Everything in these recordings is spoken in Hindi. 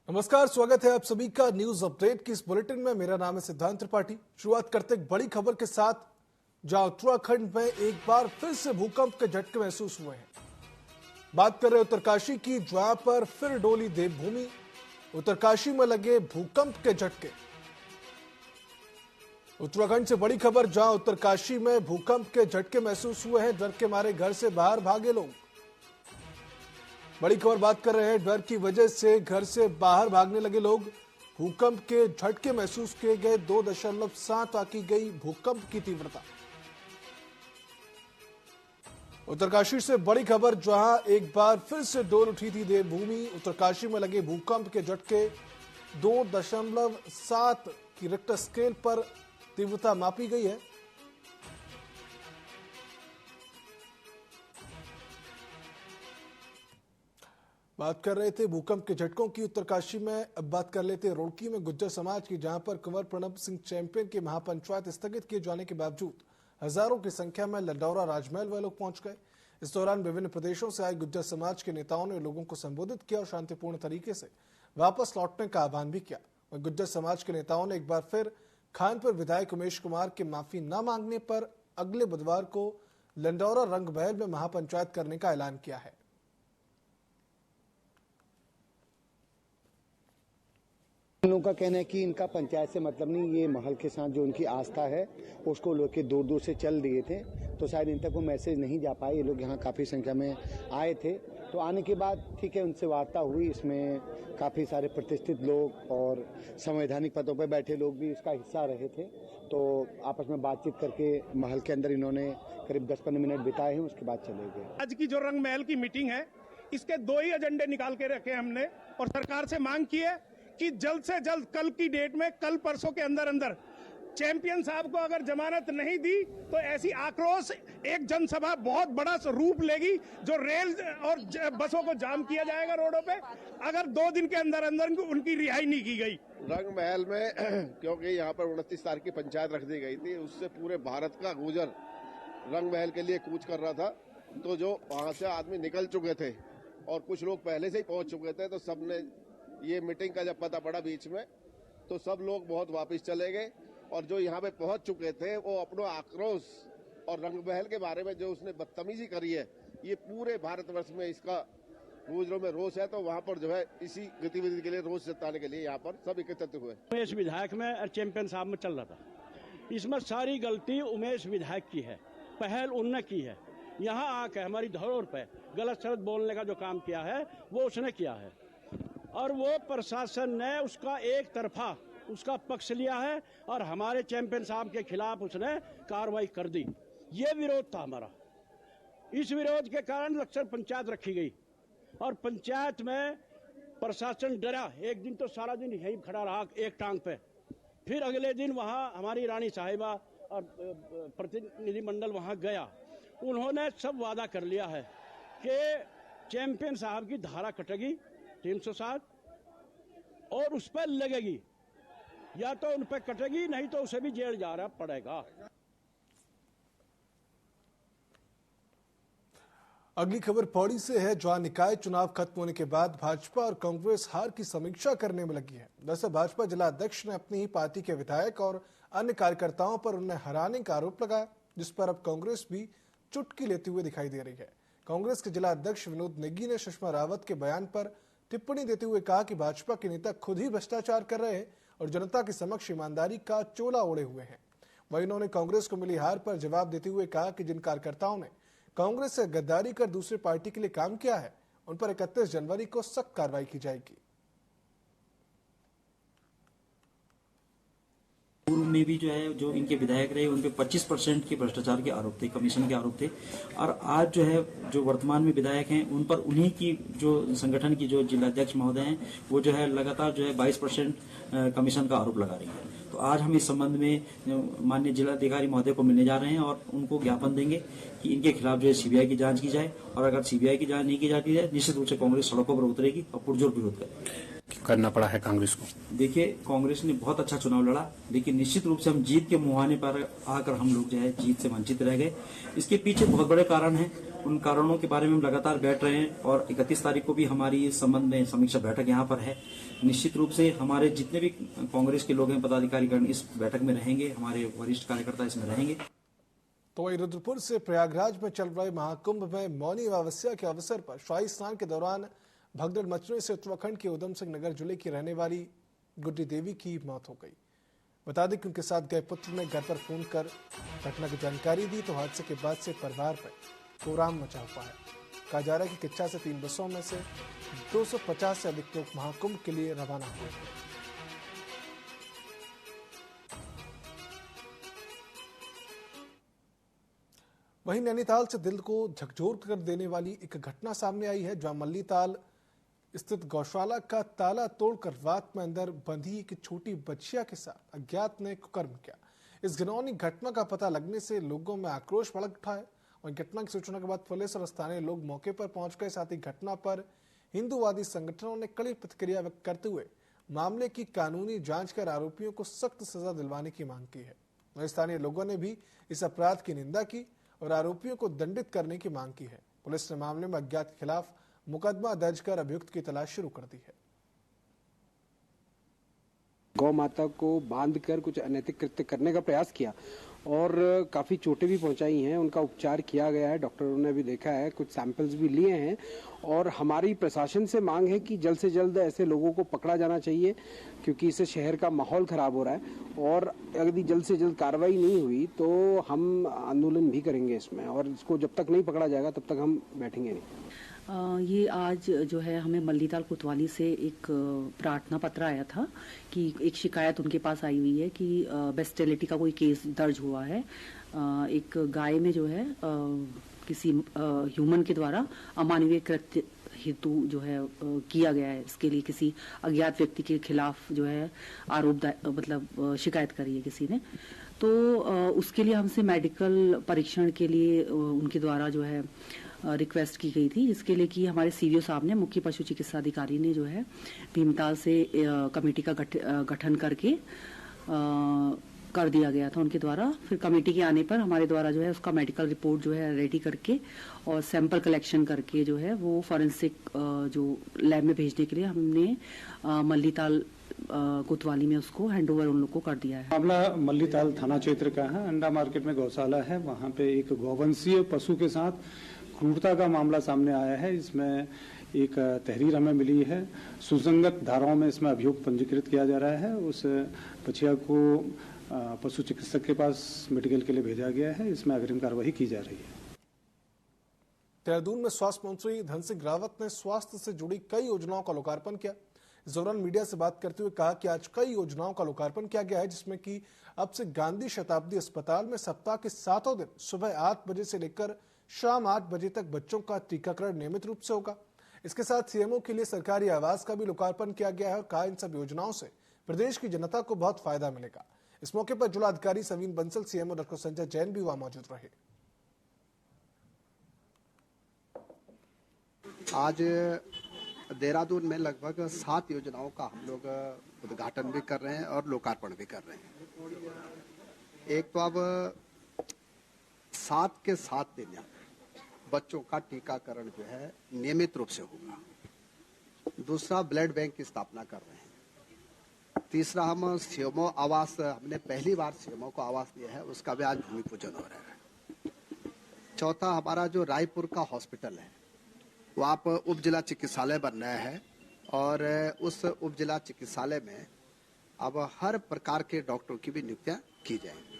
नमस्कार, स्वागत है आप सभी का न्यूज अपडेट की इस बुलेटिन में। मेरा नाम है सिद्धांत त्रिपाठी। शुरुआत करते एक बड़ी खबर के साथ, जहां उत्तराखंड में एक बार फिर से भूकंप के झटके महसूस हुए हैं। बात कर रहे उत्तरकाशी की, जहां पर फिर डोली देवभूमि। उत्तरकाशी में लगे भूकंप के झटके। उत्तराखंड से बड़ी खबर, जहां उत्तरकाशी में भूकंप के झटके महसूस हुए हैं। डर के मारे घर से बाहर भागे लोग। बड़ी खबर बात कर रहे हैं, डर की वजह से घर से बाहर भागने लगे लोग। भूकंप के झटके महसूस किए गए। 2.7 आंकी गई भूकंप की तीव्रता। उत्तरकाशी से बड़ी खबर, जहां एक बार फिर से डोल उठी थी देवभूमि। उत्तरकाशी में लगे भूकंप के झटके। 2.7 की रिक्टर स्केल पर तीव्रता मापी गई है। बात कर रहे थे भूकंप के झटकों की उत्तरकाशी में। अब बात कर लेते हैं रुड़की में गुज्जर समाज की, जहां पर कुंवर प्रणब सिंह चैंपियन की महापंचायत स्थगित किए जाने के बावजूद हजारों की संख्या में लंडौरा राजमहल वे लोग पहुंच गए। इस दौरान विभिन्न प्रदेशों से आए गुज्जर समाज के नेताओं ने लोगों को संबोधित किया और शांतिपूर्ण तरीके से वापस लौटने का आह्वान भी किया। वहीं गुज्जर समाज के नेताओं ने एक बार फिर खानपुर विधायक उमेश कुमार के माफी न मांगने पर अगले बुधवार को लंडौरा रंगमहल में महापंचायत करने का ऐलान किया है। इन लोगों का कहना है कि इनका पंचायत से मतलब नहीं, ये महल के साथ जो उनकी आस्था है उसको लोग के दूर दूर से चल दिए थे, तो शायद इन तक वो मैसेज नहीं जा पाए। ये लोग यहाँ काफ़ी संख्या में आए थे, तो आने के बाद ठीक है उनसे वार्ता हुई। इसमें काफ़ी सारे प्रतिष्ठित लोग और संवैधानिक पदों पर बैठे लोग भी इसका हिस्सा रहे थे। तो आपस में बातचीत करके महल के अंदर इन्होंने करीब 10-15 मिनट बिताए हैं, उसके बाद चले गए। आज की जो रंगमहल की मीटिंग है, इसके 2 ही एजेंडे निकाल के रखे हमने और सरकार से मांग की है कि जल्द से जल्द कल की डेट में, कल परसों के अंदर अंदर चैंपियन साहब को अगर जमानत नहीं दी तो ऐसी आक्रोश एक जनसभा बहुत बड़ा रूप लेगी, जो रेल और बसों को जाम किया जाएगा रोडों पे, अगर 2 दिन के अंदर अंदर उनकी रिहाई नहीं की गई। रंगमहल में क्योंकि यहाँ पर 29 तारीख की पंचायत रख दी गई थी, उससे पूरे भारत का गुजर रंगमहल के लिए कूच कर रहा था। तो जो वहाँ से आदमी निकल चुके थे और कुछ लोग पहले से ही पहुंच चुके थे, तो सबने ये मीटिंग का जब पता पड़ा बीच में, तो सब लोग बहुत वापस चले गए। और जो यहाँ पे पहुंच चुके थे वो अपना आक्रोश और रंगमहल के बारे में जो उसने बदतमीजी करी है, ये पूरे भारतवर्ष में इसका गुजरों में रोष है। तो वहाँ पर जो है इसी गतिविधि के लिए रोष जताने के लिए यहाँ पर सब एकत्रित हुए। उमेश विधायक में और चैंपियन साहब में चल रहा था, इसमें सारी गलती उमेश विधायक की है, पहल उनने की है। यहाँ आके हमारी धरोहर पे गलत शब्द बोलने का जो काम किया है वो उसने किया है, और वो प्रशासन ने उसका एक तरफा उसका पक्ष लिया है और हमारे चैंपियन साहब के खिलाफ उसने कार्रवाई कर दी। ये विरोध था हमारा। इस विरोध के कारण अक्सर पंचायत रखी गई और पंचायत में प्रशासन डरा। एक दिन तो सारा दिन यहीं खड़ा रहा एक टांग पे, फिर अगले दिन वहाँ हमारी रानी साहिबा और प्रतिनिधिमंडल वहाँ गया। उन्होंने सब वादा कर लिया है कि चैंपियन साहब की धारा कटेगी 307 और उस पर लगेगी, या तो उन पर कटेगी, नहीं तो उसे भी जेल जा रहा पड़ेगा। अगली खबर पौड़ी से है, जहां निकाय चुनाव खत्म होने के बाद भाजपा और कांग्रेस हार की समीक्षा करने में लगी है। दरअसल भाजपा जिला अध्यक्ष ने अपनी ही पार्टी के विधायक और अन्य कार्यकर्ताओं पर उन्हें हराने का आरोप लगाया, जिस पर अब कांग्रेस भी चुटकी लेते हुए दिखाई दे रही है। कांग्रेस के जिला अध्यक्ष विनोद नेगी ने सुषमा रावत के बयान पर टिप्पणी देते हुए कहा कि भाजपा के नेता खुद ही भ्रष्टाचार कर रहे हैं और जनता के समक्ष ईमानदारी का चोला ओढ़े हुए हैं। वहीं उन्होंने कांग्रेस को मिली हार पर जवाब देते हुए कहा कि जिन कार्यकर्ताओं ने कांग्रेस से गद्दारी कर दूसरी पार्टी के लिए काम किया है, उन पर 31 जनवरी को सख्त कार्रवाई की जाएगी। पूर्व में भी जो है, जो इनके विधायक रहे उन पे 25% के भ्रष्टाचार के आरोप थे, कमीशन के आरोप थे। और आज जो है, जो वर्तमान में विधायक हैं उन पर उन्हीं की जो संगठन की जो जिलाध्यक्ष महोदय हैं, वो जो है लगातार जो है 22% कमीशन का आरोप लगा रही है। तो आज हम इस संबंध में माननीय जिलाधिकारी महोदय को मिलने जा रहे हैं और उनको ज्ञापन देंगे कि इनके खिलाफ जो है सीबीआई की जांच की जाए, और अगर सीबीआई की जांच नहीं की जाती है, निश्चित रूप से कांग्रेस सड़कों पर उतरेगी और पुरजोर विरोध करेगी। करना पड़ा है कांग्रेस को। देखिए, कांग्रेस ने बहुत अच्छा चुनाव लड़ा, लेकिन निश्चित रूप से हम जीत के मुहाने पर आकर हम लोग जो है जीत से वंचित रह गए। इसके पीछे बहुत बड़े कारण हैं। उन कारणों के बारे में हम लगातार बैठ रहे हैं और 31 तारीख को भी हमारी इस संबंध में समीक्षा बैठक यहाँ पर है। निश्चित रूप से हमारे जितने भी कांग्रेस के लोग हैं, पदाधिकारीगण इस बैठक में रहेंगे, हमारे वरिष्ठ कार्यकर्ता इसमें रहेंगे। तो वहीं रुद्रपुर से प्रयागराज में चल रहे महाकुंभ में मौनी अमावस्या के अवसर पर शाही स्नान के दौरान भगदड़ मचने से उत्तराखंड के उधम सिंह नगर जिले की रहने वाली गुड्डी देवी की मौत हो गई। बता दें कि उनके साथ गए पुत्र ने घर पर फोन कर घटना की जानकारी दी तो हादसे के बाद से परिवार पर कोहराम मचा हुआ है। कहा जा रहा है कि किच्चा से 3 बसों में से 250 से अधिक लोग महाकुंभ के लिए रवाना हुए। वहीं नैनीताल से दिल को झकझोर कर देने वाली एक घटना सामने आई है, जहां मल्लीताल स्थित गौशाला का ताला तोड़कर रात में अंदर बंधी एक छोटी बच्चिया के साथ अज्ञात ने कुकर्म किया। इस घिनौनी घटना का पता लगने से लोगों में आक्रोश भड़क उठा है और घटना की सूचना के बाद पुलिस और स्थानीय लोग मौके पर पहुंच गए। साथ ही घटना पर हिंदूवादी संगठनों ने कड़ी प्रतिक्रिया व्यक्त करते हुए मामले की कानूनी जांच कर आरोपियों को सख्त सजा दिलवाने की मांग की है। वहीं स्थानीय लोगों ने भी इस अपराध की निंदा की और आरोपियों को दंडित करने की मांग की है। पुलिस ने मामले में अज्ञात के खिलाफ मुकदमा दर्ज कर अभियुक्त की तलाश शुरू कर दी है। गौ माता को बांधकर कुछ अनैतिक कृत्य करने का प्रयास किया और काफी चोटें भी पहुंचाई हैं। उनका उपचार किया गया है, डॉक्टरों ने भी देखा है, कुछ सैंपल्स भी लिए हैं और हमारी प्रशासन से मांग है कि जल्द से जल्द ऐसे लोगों को पकड़ा जाना चाहिए, क्योंकि इससे शहर का माहौल खराब हो रहा है और यदि जल्द से जल्द कार्रवाई नहीं हुई तो हम आंदोलन भी करेंगे इसमें, और इसको जब तक नहीं पकड़ा जाएगा तब तक हम बैठेंगे नहीं। ये आज जो है हमें मल्लीताल कोतवाली से एक प्रार्थना पत्र आया था कि एक शिकायत उनके पास आई हुई है कि बेस्टिलिटी का कोई केस दर्ज हुआ है। एक गाय में जो है किसी ह्यूमन के द्वारा अमानवीय कृत्य हेतु जो है किया गया है। इसके लिए किसी अज्ञात व्यक्ति के खिलाफ जो है मतलब शिकायत करी है किसी ने, तो उसके लिए हमसे मेडिकल परीक्षण के लिए उनके द्वारा जो है रिक्वेस्ट की गई थी, जिसके लिए कि हमारे सीवीओ साहब ने, मुख्य पशु चिकित्सा अधिकारी ने जो है भीमताल से कमेटी का गठन करके कर दिया गया था उनके द्वारा। फिर कमेटी के आने पर हमारे द्वारा जो है उसका मेडिकल रिपोर्ट जो है रेडी करके और सैंपल कलेक्शन करके जो है वो फॉरेंसिक जो लैब में भेजने के लिए हमने मल्लीताल कोतवाली में उसको हैंडओवर उन लोग को कर दिया है। मामला मल्लीताल थाना क्षेत्र का है। अंडा मार्केट में गौशाला है, वहाँ पे एक गौवंशीय पशु के साथ क्रूरता का मामला सामने आया है। इसमें एक तहरीर हमें मिली है, सुसंगत धाराओं में इसमें अभियोग पंजीकृत किया जा रहा है। उस बछिया को पशु चिकित्सक के पास मेडिकल के लिए भेजा गया है। इसमें अग्रिम कार्रवाई की जा रही है। देहरादून में स्वास्थ्य मंत्री धन सिंह रावत ने स्वास्थ्य से जुड़ी कई योजनाओं का लोकार्पण किया। इस दौरान मीडिया से बात करते हुए कहा कि आज कई योजनाओं का लोकार्पण किया गया है, जिसमें कि अब से गांधी शताब्दी अस्पताल में सप्ताह के 7 दिन सुबह 8 बजे से लेकर शाम 8 बजे तक बच्चों का टीकाकरण नियमित रूप से होगा। इसके साथ सीएमओ के लिए सरकारी आवास का भी लोकार्पण किया गया है और कहा इन सब योजनाओं से प्रदेश की जनता को बहुत फायदा मिलेगा। इस मौके पर जिलाधिकारी सवीन बंसल, सीएमओ डॉक्टर संजय जैन भी वहां मौजूद रहे। आज देहरादून में लगभग 7 योजनाओं का हम लोग उद्घाटन भी कर रहे हैं और लोकार्पण भी कर रहे हैं। एक तो अब 7 के 7 दिन बच्चों का टीकाकरण जो है नियमित रूप से होगा। दूसरा, ब्लड बैंक की स्थापना कर रहे हैं। तीसरा, हम सीएमओ आवास, हमने पहली बार सीएमओ को आवास दिया है, उसका भी आज भूमि पूजन हो रहा है। चौथा, हमारा जो रायपुर का हॉस्पिटल है वो आप उप जिला चिकित्सालय बन रहा है और उस उप जिला चिकित्सालय में अब हर प्रकार के डॉक्टरों की भी नियुक्तियां की जाएंगी।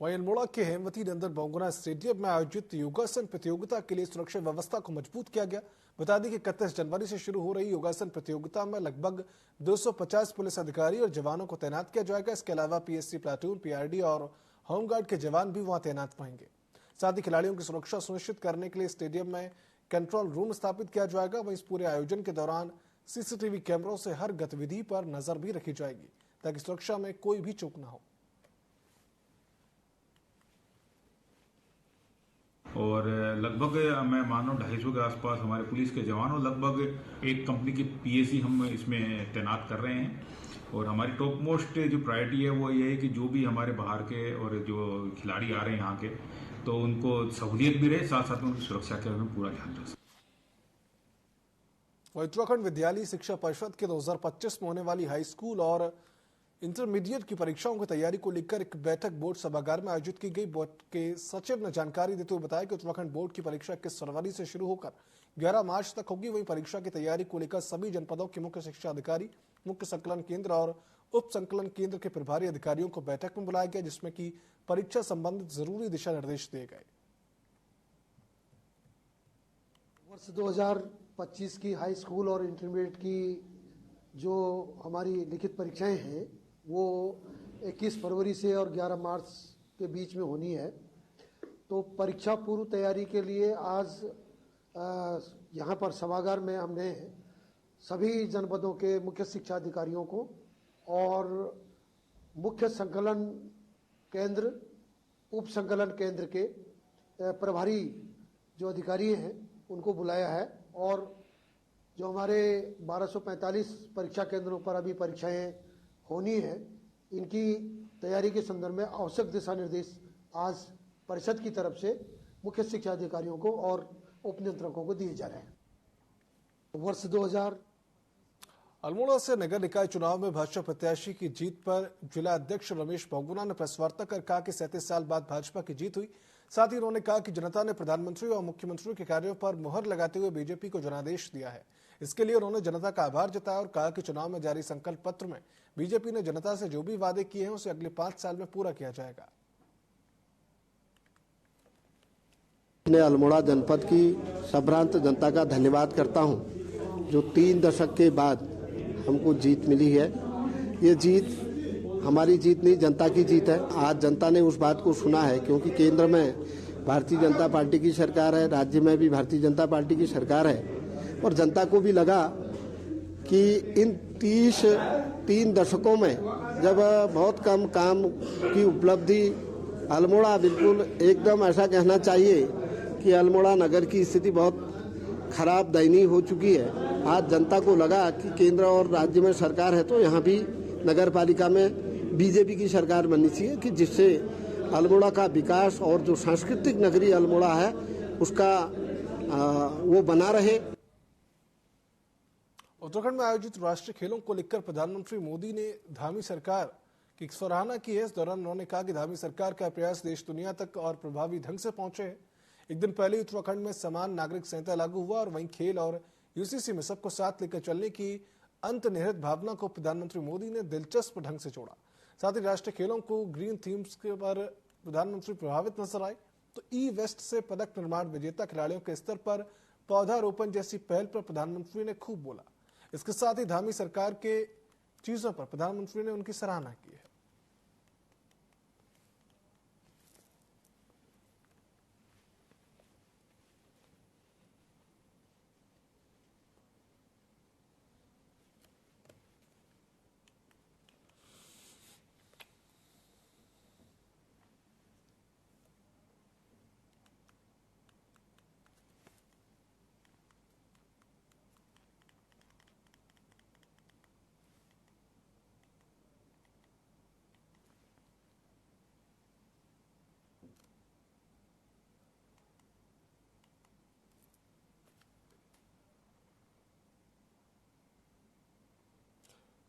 वहीं अल्मोड़ा के हेमवती नंदन बहुगुणा स्टेडियम में आयोजित योगासन प्रतियोगिता के लिए सुरक्षा व्यवस्था को मजबूत किया गया। बता दें कि 31 जनवरी से शुरू हो रही योगासन प्रतियोगिता में लगभग 250 पुलिस अधिकारी और जवानों को तैनात किया जाएगा। इसके अलावा पीएससी प्लाटून, पीआरडी और होमगार्ड के जवान भी वहां तैनात रहेंगे। साथ ही खिलाड़ियों की सुरक्षा सुनिश्चित करने के लिए स्टेडियम में कंट्रोल रूम स्थापित किया जाएगा। वहीं इस पूरे आयोजन के दौरान सीसीटीवी कैमरों से हर गतिविधि पर नजर भी रखी जाएगी ताकि सुरक्षा में कोई भी चूक न हो। और लगभग मैं मानो 250 के आसपास हमारे पुलिस के जवान और लगभग एक कंपनी की पीएसी हम इसमें तैनात कर रहे हैं। और हमारी टॉप मोस्ट जो प्रायोरिटी है वो ये है कि जो भी हमारे बाहर के और जो खिलाड़ी आ रहे हैं यहाँ के, तो उनको सहूलियत भी रहे, साथ साथ उनकी सुरक्षा का भी पूरा ध्यान रख सकें। उत्तराखंड विद्यालय शिक्षा परिषद के 2025 में होने वाली हाई स्कूल और इंटरमीडिएट की परीक्षाओं की तैयारी को लेकर एक बैठक बोर्ड सभागार में आयोजित की गई। बोर्ड के सचिव ने जानकारी देते हुए बताया कि उत्तराखंड बोर्ड की परीक्षा 21 फरवरी से शुरू होकर 11 मार्च तक होगी। वहीं परीक्षा की तैयारी को लेकर सभी जनपदों के मुख्य शिक्षा अधिकारी, मुख्य संकलन केंद्र और उप संकलन केंद्र के प्रभारी अधिकारियों को बैठक में बुलाया गया, जिसमें कि परीक्षा संबंधित जरूरी दिशा निर्देश दिए गए। वर्ष 2025 की हाई स्कूल और इंटरमीडिएट की जो हमारी लिखित परीक्षाएं हैं वो 21 फरवरी से और 11 मार्च के बीच में होनी है। तो परीक्षा पूर्व तैयारी के लिए आज यहाँ पर सभागार में हमने सभी जनपदों के मुख्य शिक्षा अधिकारियों को और मुख्य संकलन केंद्र, उप संकलन केंद्र के प्रभारी जो अधिकारी हैं उनको बुलाया है और जो हमारे 1245 परीक्षा केंद्रों पर अभी परीक्षाएं होनी है, इनकी तैयारी के संदर्भ में आवश्यक दिशा निर्देश आज परिषद की तरफ से मुख्य शिक्षा अधिकारियों को और उप नियंत्रकों को दिए जा रहे हैं। वर्ष 2000 अल्मोड़ा से नगर निकाय चुनाव में भाजपा प्रत्याशी की जीत पर जिला अध्यक्ष रमेश बहुगुणा ने प्रेस वार्ता कर कहा कि 37 साल बाद भाजपा की जीत हुई। साथ ही उन्होंने कहा कि जनता ने प्रधानमंत्री और मुख्यमंत्री के कार्यों पर मुहर लगाते हुए बीजेपी को जनादेश दिया है। इसके लिए उन्होंने जनता का आभार जताया और कहा कि चुनाव में जारी संकल्प पत्र में बीजेपी ने जनता से जो भी वादे किए हैं उसे अगले 5 साल में पूरा किया जाएगा। मैं अल्मोड़ा जनपद की संभ्रांत जनता का धन्यवाद करता हूं, जो 3 दशक के बाद हमको जीत मिली है। ये जीत हमारी जीत नहीं, जनता की जीत है। आज जनता ने उस बात को सुना है, क्योंकि केंद्र में भारतीय जनता पार्टी की सरकार है, राज्य में भी भारतीय जनता पार्टी की सरकार है और जनता को भी लगा कि इन 3 दशकों में जब बहुत कम काम की उपलब्धि अल्मोड़ा, बिल्कुल एकदम ऐसा कहना चाहिए कि अल्मोड़ा नगर की स्थिति बहुत खराब, दयनीय हो चुकी है। आज जनता को लगा कि केंद्र और राज्य में सरकार है तो यहाँ भी नगर पालिका में बीजेपी की सरकार बननी चाहिए, कि जिससे अल्मोड़ा का विकास और जो सांस्कृतिक नगरी अल्मोड़ा है उसका वो बना रहे। उत्तराखंड में आयोजित राष्ट्रीय खेलों को लेकर प्रधानमंत्री मोदी ने धामी सरकार की सराहना की है। इस दौरान उन्होंने कहा कि धामी सरकार का प्रयास देश दुनिया तक और प्रभावी ढंग से पहुंचे हैं। एक दिन पहले उत्तराखंड में समान नागरिक संहिता लागू हुआ और वहीं खेल और यूसीसी में सबको साथ लेकर चलने की अंतर्निहित भावना को प्रधानमंत्री मोदी ने दिलचस्प ढंग से जोड़ा। साथ ही राष्ट्रीय खेलों को ग्रीन थीम्स के पर प्रधानमंत्री प्रभावित नजर आए तो ई वेस्ट से पदक निर्माण विजेता खिलाड़ियों के स्तर पर पौधारोपण जैसी पहल पर प्रधानमंत्री ने खूब बोला। इसके साथ ही धामी सरकार के चीजों पर प्रधानमंत्री ने उनकी सराहना की है।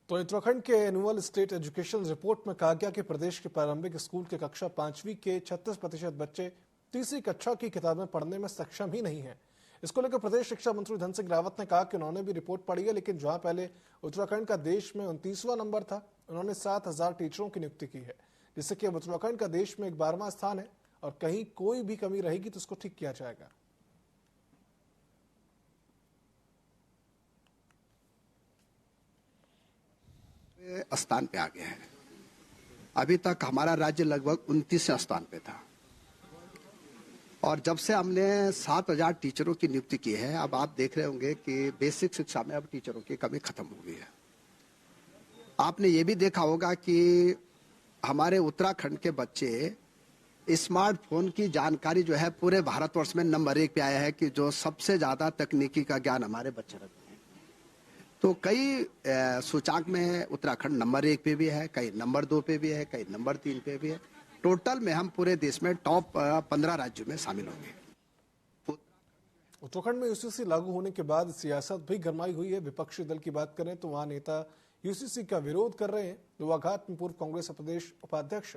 तो उत्तराखंड के एनुअल स्टेट एजुकेशन रिपोर्ट में कहा गया कि प्रदेश के प्रारंभिक स्कूल के कक्षा 5वीं के 36% बच्चे तीसरी कक्षा की किताबें पढ़ने में सक्षम ही नहीं है। इसको लेकर प्रदेश शिक्षा मंत्री धन सिंह रावत ने कहा कि उन्होंने भी रिपोर्ट पढ़ी है, लेकिन जहां पहले उत्तराखंड का देश में 29वां नंबर था, उन्होंने 7000 टीचरों की नियुक्ति की है, जिससे कि अब उत्तराखंड का देश में 12वां स्थान है और कहीं कोई भी कमी रहेगी तो उसको ठीक किया जाएगा। स्थान पे आ गया है। अभी तक हमारा राज्य लगभग 29वें स्थान पे था और जब से हमने 7000 टीचरों की नियुक्ति की है, अब आप देख रहे होंगे कि बेसिक शिक्षा में अब टीचरों की कमी खत्म हो गई है। आपने ये भी देखा होगा कि हमारे उत्तराखंड के बच्चे स्मार्टफोन की जानकारी जो है पूरे भारतवर्ष में नंबर 1 पे आया है कि जो सबसे ज्यादा तकनीकी का ज्ञान हमारे बच्चे रखते हैं। तो कई सूचांक में उत्तराखंड नंबर 1 पे भी है, कई नंबर 2 पे भी है, कई नंबर 3 पे भी है। टोटल में हम पूरे देश में टॉप 15 राज्यों में शामिल होंगे। उत्तराखंड में यूसीसी लागू होने के बाद सियासत भी गरमाई हुई है। विपक्षी दल की बात करें तो वहां नेता यूसीसी का विरोध कर रहे हैं। लोहाघाट में पूर्व कांग्रेस प्रदेश उपाध्यक्ष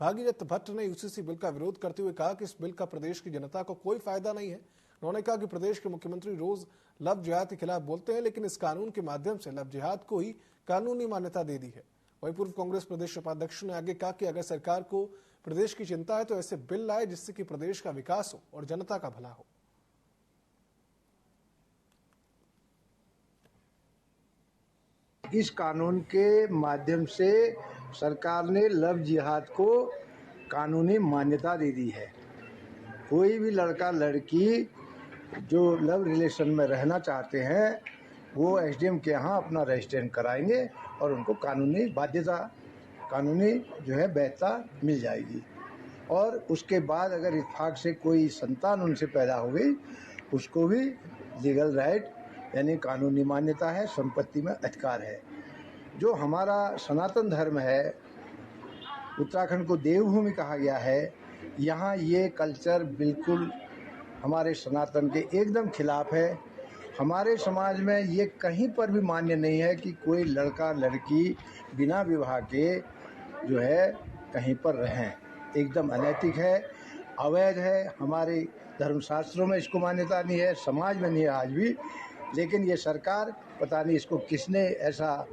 भागीरथ भट्ट ने यूसीसी बिल का विरोध करते हुए कहा कि इस बिल का प्रदेश की जनता को कोई फायदा नहीं है। उन्होंने कहा कि प्रदेश के मुख्यमंत्री रोज लव जिहाद के खिलाफ बोलते हैं, लेकिन इस कानून के माध्यम से लव जिहाद को ही कानूनी मान्यता दे दी है। वहीं पूर्व कांग्रेस प्रदेश उपाध्यक्ष ने आगे कहा कि अगर सरकार को प्रदेश की चिंता है तो ऐसे बिल लाए जिससे कि प्रदेश का विकास हो और जनता का भला हो। इस कानून के माध्यम से सरकार ने लव जिहाद को कानूनी मान्यता दे दी है। कोई भी लड़का लड़की जो लव रिलेशन में रहना चाहते हैं वो एसडीएम के यहाँ अपना रजिस्ट्रेशन कराएंगे और उनको कानूनी बाध्यता, कानूनी जो है वैधता मिल जाएगी। और उसके बाद अगर इत्तेफाक से कोई संतान उनसे पैदा हो गई उसको भी लीगल राइट यानी कानूनी मान्यता है, संपत्ति में अधिकार है। जो हमारा सनातन धर्म है, उत्तराखंड को देवभूमि कहा गया है, यहाँ ये कल्चर बिल्कुल हमारे सनातन के एकदम खिलाफ है। हमारे समाज में ये कहीं पर भी मान्य नहीं है कि कोई लड़का लड़की बिना विवाह के जो है कहीं पर रहें। एकदम अनैतिक है, अवैध है। हमारे धर्मशास्त्रों में इसको मान्यता नहीं है, समाज में नहीं है आज भी। लेकिन ये सरकार पता नहीं इसको किसने ऐसा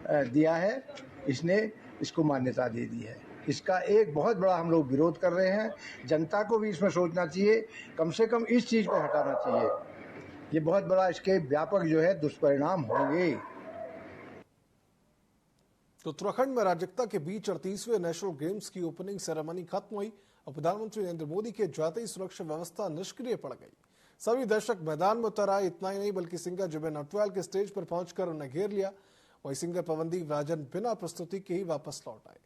दिया है, इसने इसको मान्यता दे दी है। इसका एक बहुत बड़ा हम लोग विरोध कर रहे हैं। जनता को भी इसमें सोचना चाहिए, कम से कम इस चीज़ को हटाना चाहिए। ये बहुत बड़ा इसके व्यापक जो है दुष्परिणाम होंगे। तो उत्तराखंड में अराजकता के बीच 38वें नेशनल गेम्स की ओपनिंग सेरेमनी खत्म हुई और प्रधानमंत्री नरेंद्र मोदी के जाते ही सुरक्षा व्यवस्था निष्क्रिय पड़ गई। सभी दर्शक मैदान में उतर आए। इतना ही नहीं बल्कि सिंगर जुबेन नौटियाल के स्टेज पर पहुंचकर उन्हें घेर लिया। वहीं सिंगर पवनदीप राजन बिना प्रस्तुति के ही वापस लौट आए।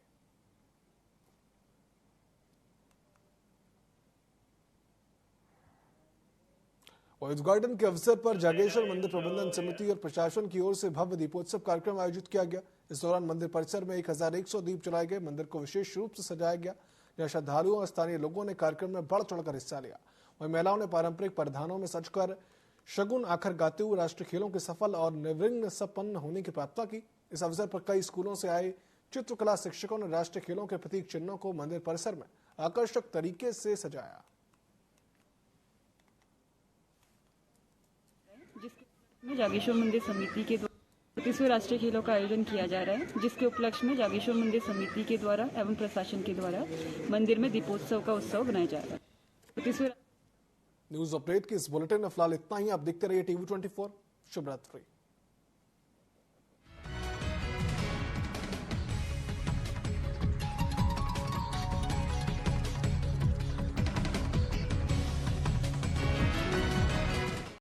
और इस गार्डन के अवसर पर जागेश्वर मंदिर प्रबंधन समिति और प्रशासन की ओर से भव्य दीपोत्सव कार्यक्रम आयोजित किया गया। इस दौरान मंदिर परिसर में 1100 दीप जलाए गए। मंदिर को विशेष रूप से सजाया गया, जहां श्रद्धालुओं और स्थानीय लोगों ने कार्यक्रम में बढ़ चढ़कर हिस्सा लिया। वहीं महिलाओं ने पारंपरिक परिधानों में सजकर शगुन आखर गाते हुए राष्ट्रीय खेलों के सफल और निर्विघ्न संपन्न होने की प्रार्थना की। इस अवसर पर कई स्कूलों से आए चित्रकला शिक्षकों ने राष्ट्रीय खेलों के प्रतीक चिन्हों को मंदिर परिसर में आकर्षक तरीके से सजाया। जिसमें जागेश्वर मंदिर समिति के द्वारा 35वें राष्ट्रीय खेलों का आयोजन किया जा रहा है, जिसके उपलक्ष्य में जागेश्वर मंदिर समिति के द्वारा एवं प्रशासन के द्वारा मंदिर में दीपोत्सव का उत्सव मनाया जा रहा है। न्यूज अपडेट के इस बुलेटिन में फिलहाल इतना ही। आप देखते रहिए TV24। शुभ रात्रि।